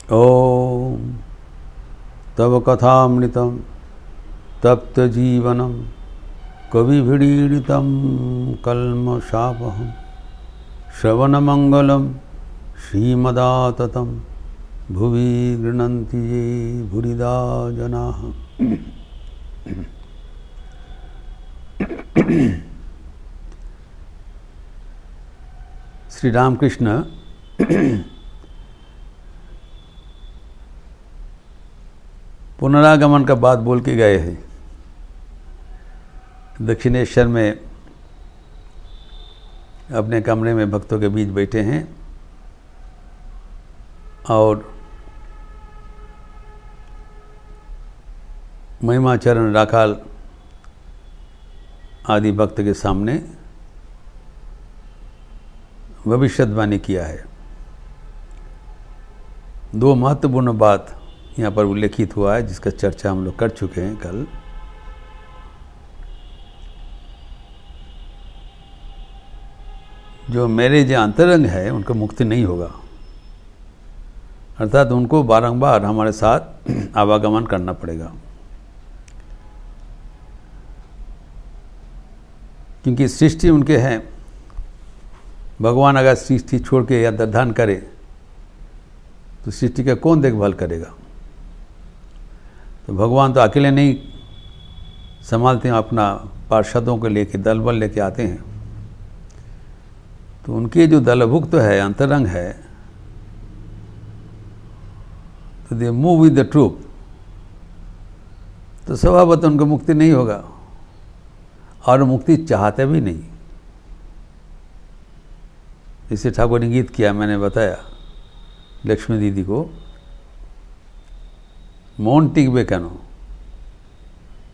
ओम तव कथामृतं तप्तजीवनं कविभिरीडितं कल्मषापहं श्रवणमंगलं श्रीमदाततं भुवि गृह्णन्ति ये भूरिदा जनाः। श्री रामकृष्ण पुनरागमन का बात बोल के गए हैं। दक्षिणेश्वर में अपने कमरे में भक्तों के बीच बैठे हैं और महिमाचरण राखाल आदि भक्त के सामने भविष्यवाणी किया है। दो महत्वपूर्ण बात यहाँ पर उल्लेखित हुआ है जिसका चर्चा हम लोग कर चुके हैं कल। जो मेरे जो अंतरंग है उनको मुक्ति नहीं होगा, अर्थात उनको बारंबार हमारे साथ आवागमन करना पड़ेगा, क्योंकि सृष्टि उनके हैं। भगवान अगर सृष्टि छोड़ के या दर्धान करे तो सृष्टि का कौन देखभाल करेगा? तो भगवान तो अकेले नहीं संभालते हैं, अपना पार्षदों को लेके दल बल लेके आते हैं। तो उनके जो दलभुक्त है, अंतरंग है, तो they move with the troop, तो स्वभावतः उनको मुक्ति नहीं होगा और मुक्ति चाहते भी नहीं। इसे ठाकुर ने गीत किया, मैंने बताया लक्ष्मी दीदी को, मोन टिकबे केनो,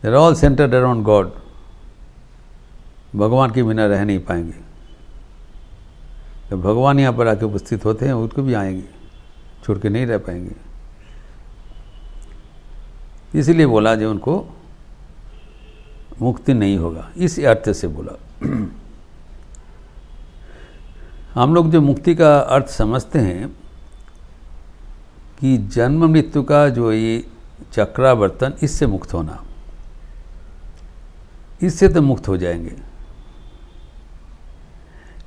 they are all centred around God. भगवान के बिना रह नहीं पाएंगे। जब भगवान यहाँ पर आके उपस्थित होते हैं उनको भी आएंगे, छोड़ के नहीं रह पाएंगे। इसलिए बोला जो उनको मुक्ति नहीं होगा, इस अर्थ से बोला। हम लोग जो मुक्ति का अर्थ समझते हैं कि जन्म मृत्यु का जो ये चक्रावर्तन, इससे मुक्त होना, इससे तो मुक्त हो जाएंगे।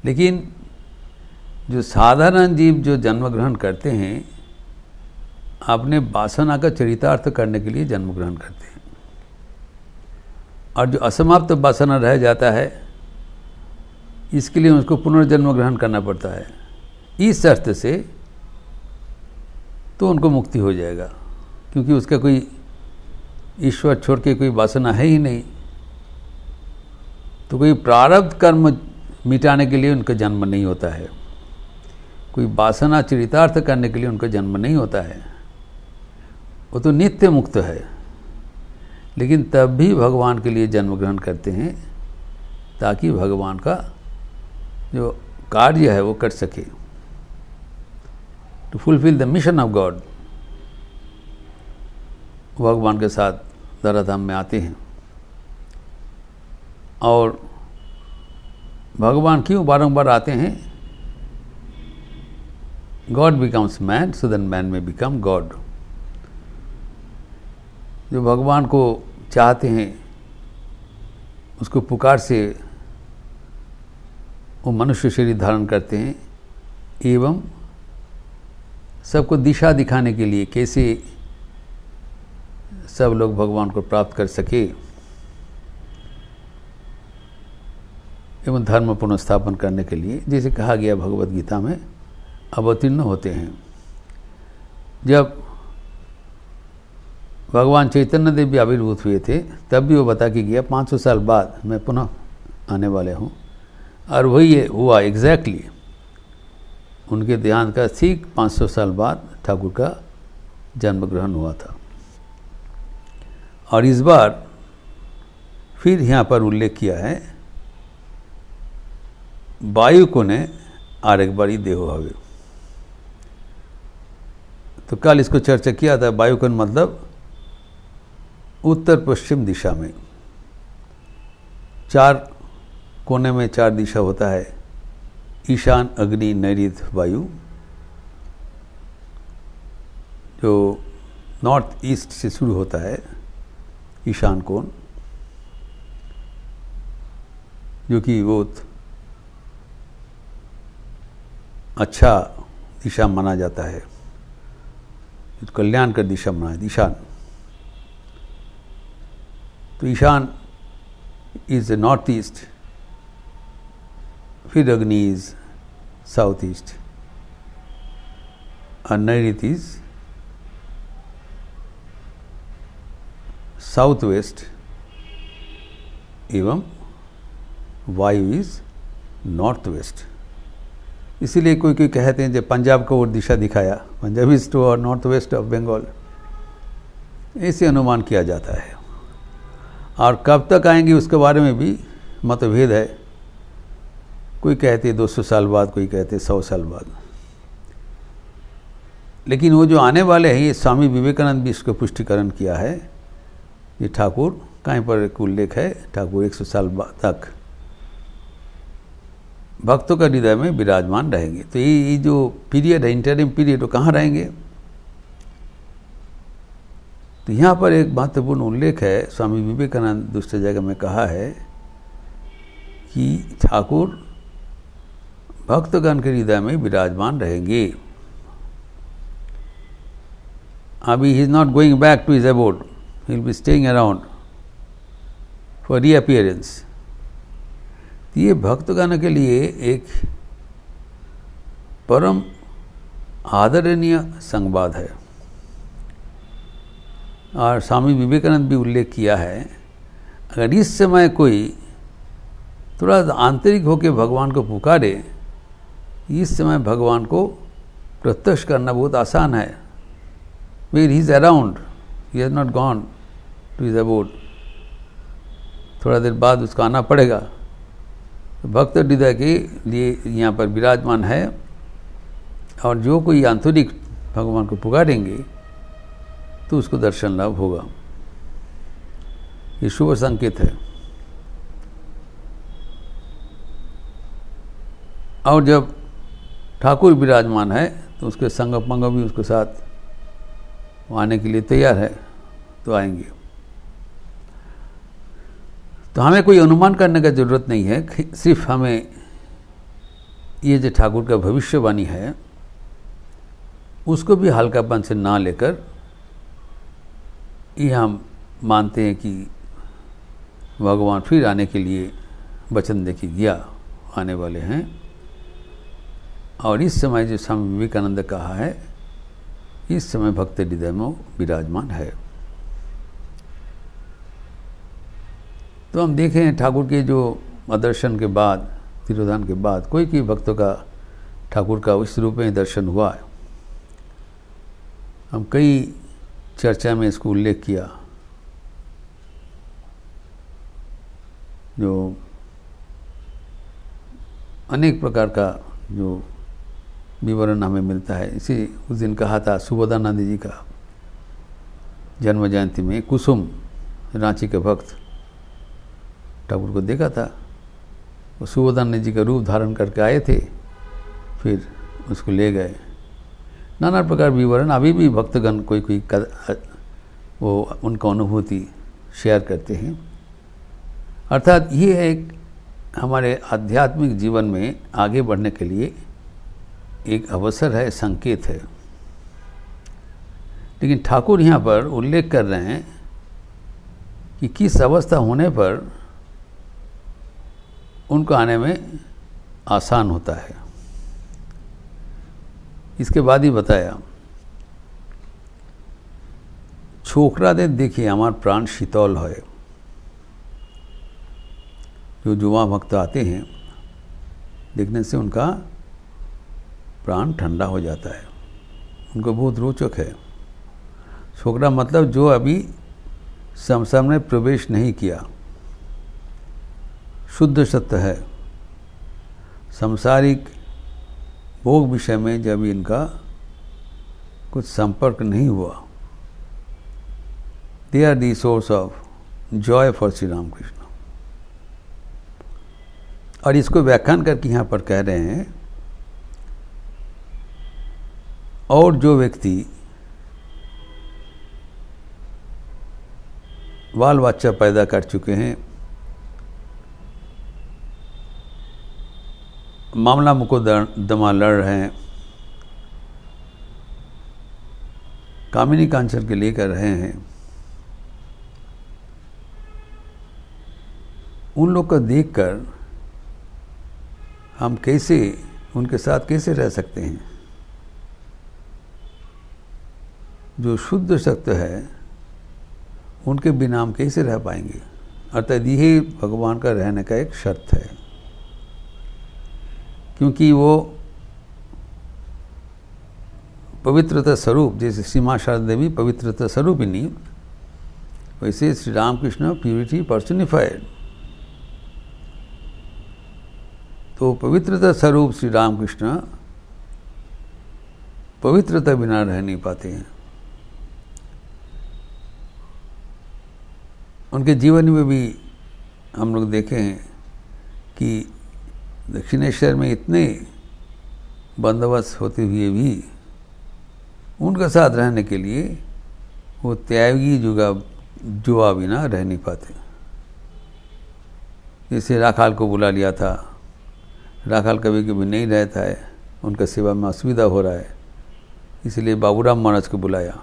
लेकिन जो साधारण जीव जो जन्म ग्रहण करते हैं, अपने वासना का चरितार्थ करने के लिए जन्म ग्रहण करते हैं, और जो असमाप्त वासना रह जाता है इसके लिए उसको पुनर्जन्म ग्रहण करना पड़ता है। इस अर्थ से तो उनको मुक्ति हो जाएगा, क्योंकि उसका कोई ईश्वर छोड़ के कोई वासना है ही नहीं। तो कोई प्रारब्ध कर्म मिटाने के लिए उनका जन्म नहीं होता है, कोई वासना चरितार्थ करने के लिए उनका जन्म नहीं होता है। वो तो नित्य मुक्त है, लेकिन तब भी भगवान के लिए जन्म ग्रहण करते हैं ताकि भगवान का जो कार्य है वो कर सके, to fulfil the mission of God. भगवान के साथ धराधाम में आते हैं। और भगवान क्यों बारंबार आते हैं? God becomes man so then man may become God. जो भगवान को चाहते हैं उसको पुकार से वो मनुष्य शरीर धारण करते हैं, एवं सबको दिशा दिखाने के लिए कैसे सब लोग भगवान को प्राप्त कर सके, एवं धर्म पुनर्स्थापन करने के लिए, जैसे कहा गया भगवत गीता में, अवतीर्ण होते हैं। जब भगवान चैतन्य देव भी आविर्भूत हुए थे तब भी वो बता के गया 500 साल बाद मैं पुनः आने वाले हूँ, और वही हुआ एग्जैक्टली। उनके देहांत का ठीक 500 साल बाद ठाकुर का जन्म ग्रहण हुआ था। और इस बार फिर यहाँ पर उल्लेख किया है वायु को ने आर एक बारी देहो हवे। तो कल इसको चर्चा किया था। वायुकोण मतलब उत्तर पश्चिम दिशा में, 4 कोने में 4 दिशा होता है, ईशान, अग्नि, नैऋत्य, वायु। जो नॉर्थ ईस्ट से शुरू होता है, ईशान कोण, जो कि बहुत अच्छा दिशा माना जाता है, कल्याण का दिशा माना है ईशान। तो ईशान इज नॉर्थ ईस्ट, फिर अग्नि इज साउथ ईस्ट, और नैऋत्य इज साउथ वेस्ट, एवं वायु इज नॉर्थ वेस्ट। इसीलिए कोई कोई कहते हैं जब पंजाब को और दिशा दिखाया, पंजाब इज टू और नॉर्थ वेस्ट ऑफ बंगाल, ऐसे अनुमान किया जाता है। और कब तक आएंगे उसके बारे में भी मतभेद है, कोई कहते 200 साल बाद, कोई कहते 100 साल बाद। लेकिन वो जो आने वाले हैं, ये स्वामी विवेकानंद भी इसको पुष्टिकरण किया है। ये ठाकुर कहीं पर एक उल्लेख है, ठाकुर 100 साल तक भक्तों का हृदय में विराजमान रहेंगे। तो ये जो पीरियड है, इंटरिम पीरियड, वो कहाँ रहेंगे? तो यहाँ पर एक महत्वपूर्ण उल्लेख है, स्वामी विवेकानंद दूसरी जगह में कहा है कि ठाकुर भक्तगण के हृदय में विराजमान रहेंगे। अभी he is not going back to his abode, he will be staying around for reappearance. ये भक्तगण के लिए एक परम आदरणीय संवाद है। और स्वामी विवेकानंद भी उल्लेख किया है, अगर इस समय कोई थोड़ा आंतरिक होकर भगवान को पुकारे, इस समय भगवान को प्रत्यक्ष करना बहुत आसान है। Where he is around, he has not gone to his abode, थोड़ा देर बाद उसको आना पड़ेगा। तो भक्त हृदय के लिए यहाँ पर विराजमान है, और जो कोई आंतरिक भगवान को पुकारेंगे तो उसको दर्शन लाभ होगा। ये शुभ संकेत है। और जब ठाकुर विराजमान है तो उसके संग पंग भी उसके साथ आने के लिए तैयार है, तो आएंगे। तो हमें कोई अनुमान करने की ज़रूरत नहीं है, सिर्फ हमें ये जो ठाकुर का भविष्यवाणी है उसको भी हल्कापन से ना लेकर ये हम मानते हैं कि भगवान फिर आने के लिए वचन दे के गया, आने वाले हैं। और इस समय जो स्वामी विवेकानंद कहा है, इस समय भक्त हृदय में विराजमान है। तो हम देखें ठाकुर के जो दर्शन के बाद, तिरोधान के बाद, कोई कोई भक्तों का ठाकुर का इस रूप में दर्शन हुआ है। हम कई चर्चा में इसको उल्लेख किया, जो अनेक प्रकार का जो विवरण हमें मिलता है। इसी उस दिन कहा था, सुबोधानंद जी का जन्म जयंती में कुसुम रांची के भक्त ठाकुर को देखा था। वो सुबोधानंद जी का रूप धारण करके आए थे, फिर उसको ले गए। नाना प्रकार विवरण अभी भी भक्तगण कोई कोई वो उनका अनुभूति शेयर करते हैं। अर्थात ये एक हमारे आध्यात्मिक जीवन में आगे बढ़ने के लिए एक अवसर है, संकेत है। लेकिन ठाकुर यहाँ पर उल्लेख कर रहे हैं कि किस अवस्था होने पर उनको आने में आसान होता है। इसके बाद ही बताया, छोकरा दे देखिए हमार प्राण शीतल है। जो जुआ भक्त आते हैं, देखने से उनका प्राण ठंडा हो जाता है, उनको बहुत रोचक है। छोकरा मतलब जो अभी संसार में प्रवेश नहीं किया, शुद्ध सत्य है, सांसारिक भोग विषय में जब इनका कुछ संपर्क नहीं हुआ, they are the source of joy for Shri Ramakrishna. और इसको व्याख्यान करके यहाँ पर कह रहे हैं, और जो व्यक्ति बाल बच्चा पैदा कर चुके हैं, मामला मुकदमा लड़ रहे हैं, कामिनी कांचन के लिए कर रहे हैं, उन लोग को देखकर हम कैसे उनके साथ कैसे रह सकते हैं? जो शुद्ध सत्य है उनके बिना हम कैसे रह पाएंगे? अर्थात यही भगवान का रहने का एक शर्त है, क्योंकि वो पवित्रता स्वरूप, जैसे श्री माँ शारदा देवी पवित्रता स्वरूपिणी, वैसे श्री रामकृष्ण प्यूरिटी पर्सनिफाइड। तो पवित्रता स्वरूप श्री रामकृष्ण पवित्रता बिना रह नहीं पाते हैं। उनके जीवन में भी हम लोग देखे हैं कि दक्षिणेश्वर में इतने बंदोबस्त होते हुए भी उनके साथ रहने के लिए वो त्यागी जुआ बिना रह नहीं पाते। जैसे राखाल को बुला लिया था, राखाल कभी कभी नहीं रहता है, उनका सेवा में असुविधा हो रहा है, इसलिए बाबूराम महाराज को बुलाया।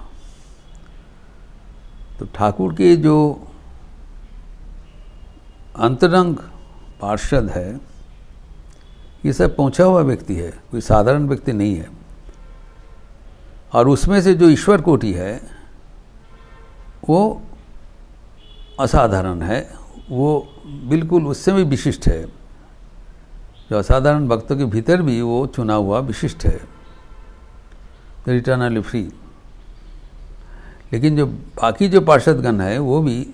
तो ठाकुर के जो अंतरंग पार्षद है, ये सब पहुंचा हुआ व्यक्ति है, कोई साधारण व्यक्ति नहीं है। और उसमें से जो ईश्वर कोटि है वो असाधारण है, वो बिल्कुल उससे भी विशिष्ट है। जो असाधारण भक्तों के भीतर भी वो चुना हुआ विशिष्ट है, द इटर्नली फ्री। लेकिन जो बाकी जो पार्षदगण है वो भी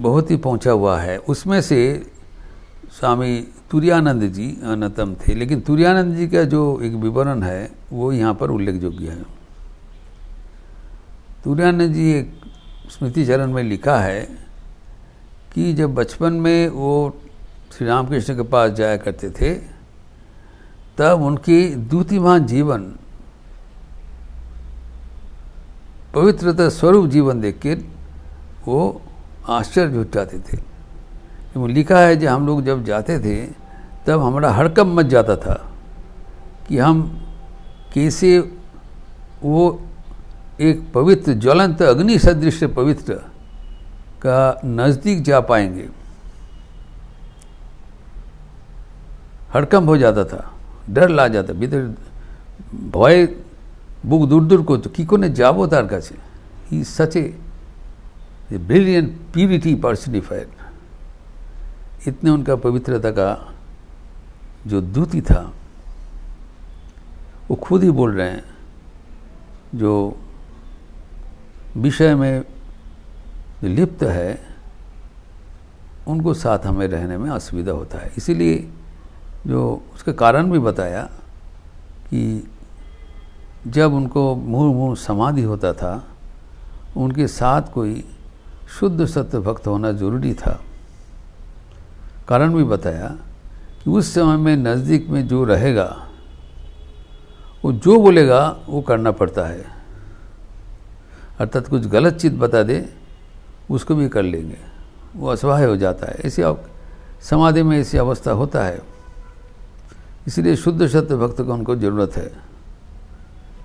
बहुत ही पहुंचा हुआ है। उसमें से स्वामी तुरानंद जी अन्यतम थे, लेकिन तुरानंद जी का जो एक विवरण है वो यहाँ पर उल्लेखयोग्य है। तुरानंद जी एक स्मृति चरण में लिखा है कि जब बचपन में वो श्री रामकृष्ण के पास जाया करते थे, तब उनकी द्युतिमान जीवन, पवित्रता स्वरूप जीवन देखकर वो आश्चर्य हो जाते थे। वो लिखा है कि हम लोग जब जाते थे तब हमारा हड़कंप मच जाता था कि हम कैसे वो एक पवित्र ज्वलंत अग्नि सदृश पवित्र का नज़दीक जा पाएंगे। हड़कंप हो जाता था, डर ला जाता, भीतर भय बुक दूर दूर को तो की ने जाबो तार काছে। ही सच ए ब्रिलियंट प्यूरिटी पर्सनिफाइड। इतने उनका पवित्रता का जो दूती था, वो खुद ही बोल रहे हैं, जो विषय में लिप्त है उनको साथ हमें रहने में असुविधा होता है। इसीलिए जो उसका कारण भी बताया कि जब उनको मुंह समाधि होता था, उनके साथ कोई शुद्ध सत्य भक्त होना जरूरी था। कारण भी बताया कि उस समय में नज़दीक में जो रहेगा वो जो बोलेगा वो करना पड़ता है। अर्थात कुछ गलत चीज़ बता दे उसको भी कर लेंगे, वो असहाय हो जाता है। ऐसी समाधि में ऐसी अवस्था होता है। इसलिए शुद्ध सत्य भक्त को उनको ज़रूरत है।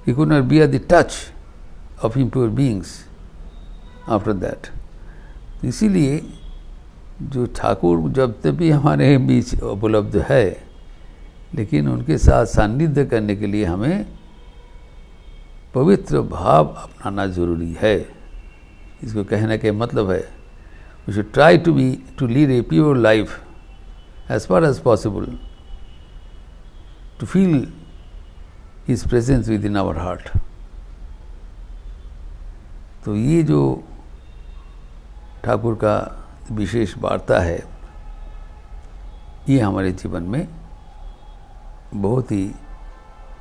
He could not bear the touch of impure beings after that। इसीलिए जो ठाकुर जब तक भी हमारे बीच उपलब्ध है, लेकिन उनके साथ सान्निध्य करने के लिए हमें पवित्र भाव अपनाना जरूरी है। इसको कहने का मतलब है we should try to lead a pure life as far as possible, to feel His presence within our heart। तो ये जो ठाकुर का विशेष वार्ता है, ये हमारे जीवन में बहुत ही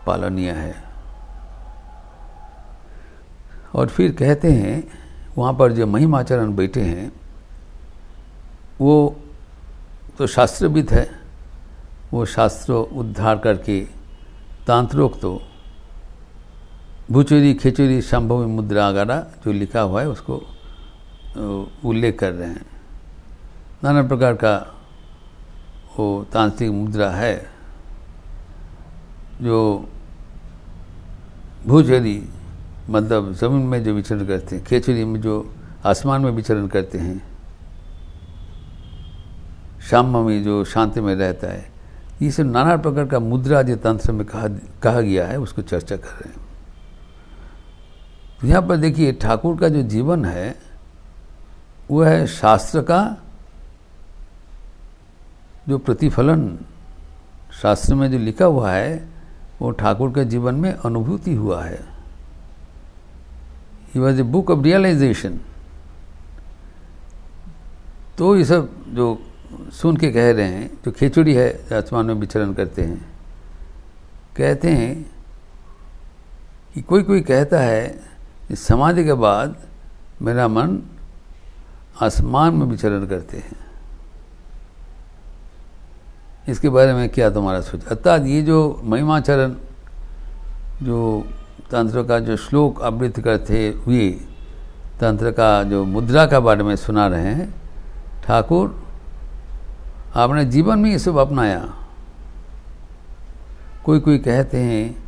पालनीय है। और फिर कहते हैं वहाँ पर जो महिमाचरण बैठे हैं वो तो शास्त्रविद है, वो शास्त्र उद्धार करके तांत्रोक्त तो भूचोरी खेचोरी संभव मुद्रा वगैरह जो लिखा हुआ है उसको उल्लेख कर रहे हैं। नाना प्रकार का वो तांत्रिक मुद्रा है जो भूचरी मतलब ज़मीन में जो विचरण करते हैं, खेचरी में जो आसमान में विचरण करते हैं, शाम्भवी जो शांति में रहता है, ये सब नाना प्रकार का मुद्रा जो तंत्र में कहा गया है उसको चर्चा कर रहे हैं। तो यहाँ पर देखिए ठाकुर का जो जीवन है वो है शास्त्र का जो प्रतिफलन, शास्त्र में जो लिखा हुआ है वो ठाकुर के जीवन में अनुभूति हुआ है। He was a book of realisation. तो ये सब जो सुन के कह रहे हैं, जो खिचड़ी है आसमान में विचरण करते हैं, कहते हैं कि कोई कोई कहता है कि समाधि के बाद मेरा मन आसमान में विचरण करते हैं। इसके बारे में क्या तुम्हारा सोच? अर्थात ये जो महिमाचरण जो तंत्र का जो श्लोक आवृत्ति करते हुए तंत्र का जो मुद्रा का बारे में सुना रहे हैं, ठाकुर आपने जीवन में ये सब अपनाया। कोई कोई कहते हैं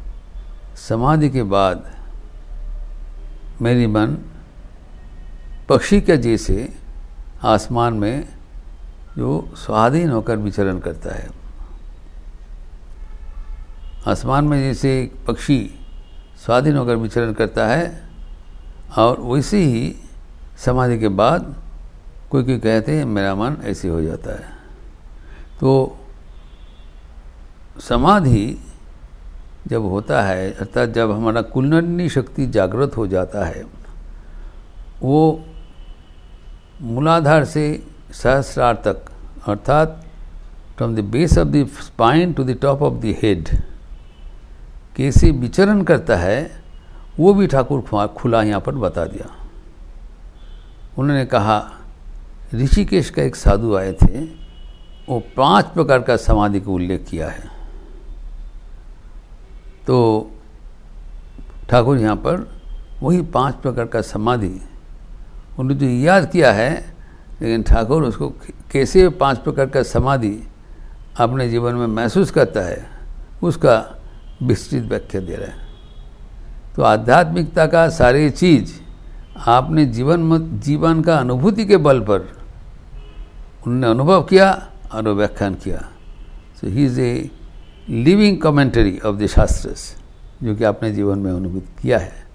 समाधि के बाद मेरी मन पक्षी के जैसे आसमान में जो स्वाधीन होकर विचरण करता है। आसमान में जैसे पक्षी स्वाधीन होकर विचरण करता है और वैसे ही समाधि के बाद कोई कोई कहते हैं मेरा मन ऐसे हो जाता है। तो समाधि जब होता है, अर्थात जब हमारा कुंडलिनी शक्ति जागृत हो जाता है, वो मूलाधार से सहस्रार तक, अर्थात from the base of the spine to the top of the head कैसे विचरण करता है वो भी ठाकुर खुला यहाँ पर बता दिया। उन्होंने कहा ऋषिकेश का एक साधु आए थे, वो 5 प्रकार का समाधि का उल्लेख किया है। तो ठाकुर यहाँ पर वही 5 प्रकार का समाधि उन्होंने जो याद किया है, लेकिन ठाकुर उसको कैसे 5 प्रकार का समाधि अपने जीवन में महसूस करता है उसका विस्तृत व्याख्या दे रहा है। तो आध्यात्मिकता का सारी चीज़ आपने जीवन का अनुभूति के बल पर उन्होंने अनुभव किया और व्याख्यान किया। So he is a living commentary of the shastras, जो कि आपने जीवन में अनुभूत किया है,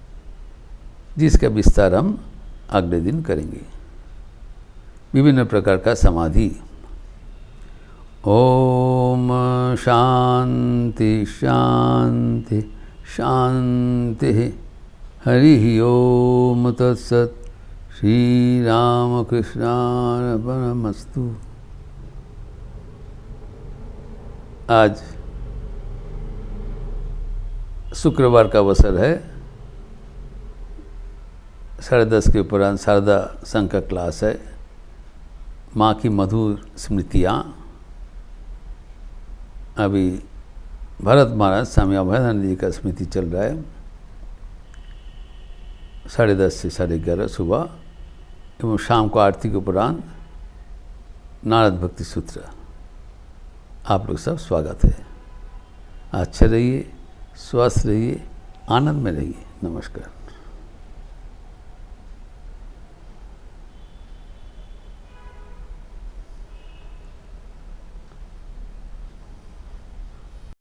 जिसका विस्तार हम अगले दिन करेंगे। विभिन्न प्रकार का समाधि। ओम शांति शांति शांति। हरि ओम तत्सत। श्री राम कृष्णार्पणमस्तु। आज शुक्रवार का अवसर है, 10:30 के उपरांत शारदा संघ का क्लास है। माँ की मधुर स्मृतियाँ। अभी भरत महाराज स्वामी अभयानंद जी का स्मृति चल रहा है। 10:30 से 11:30 सुबह एवं शाम को आरती के उपरांत नारद भक्ति सूत्र। आप लोग सब स्वागत है। अच्छे रहिए, स्वस्थ रहिए, आनंद में रहिए। नमस्कार।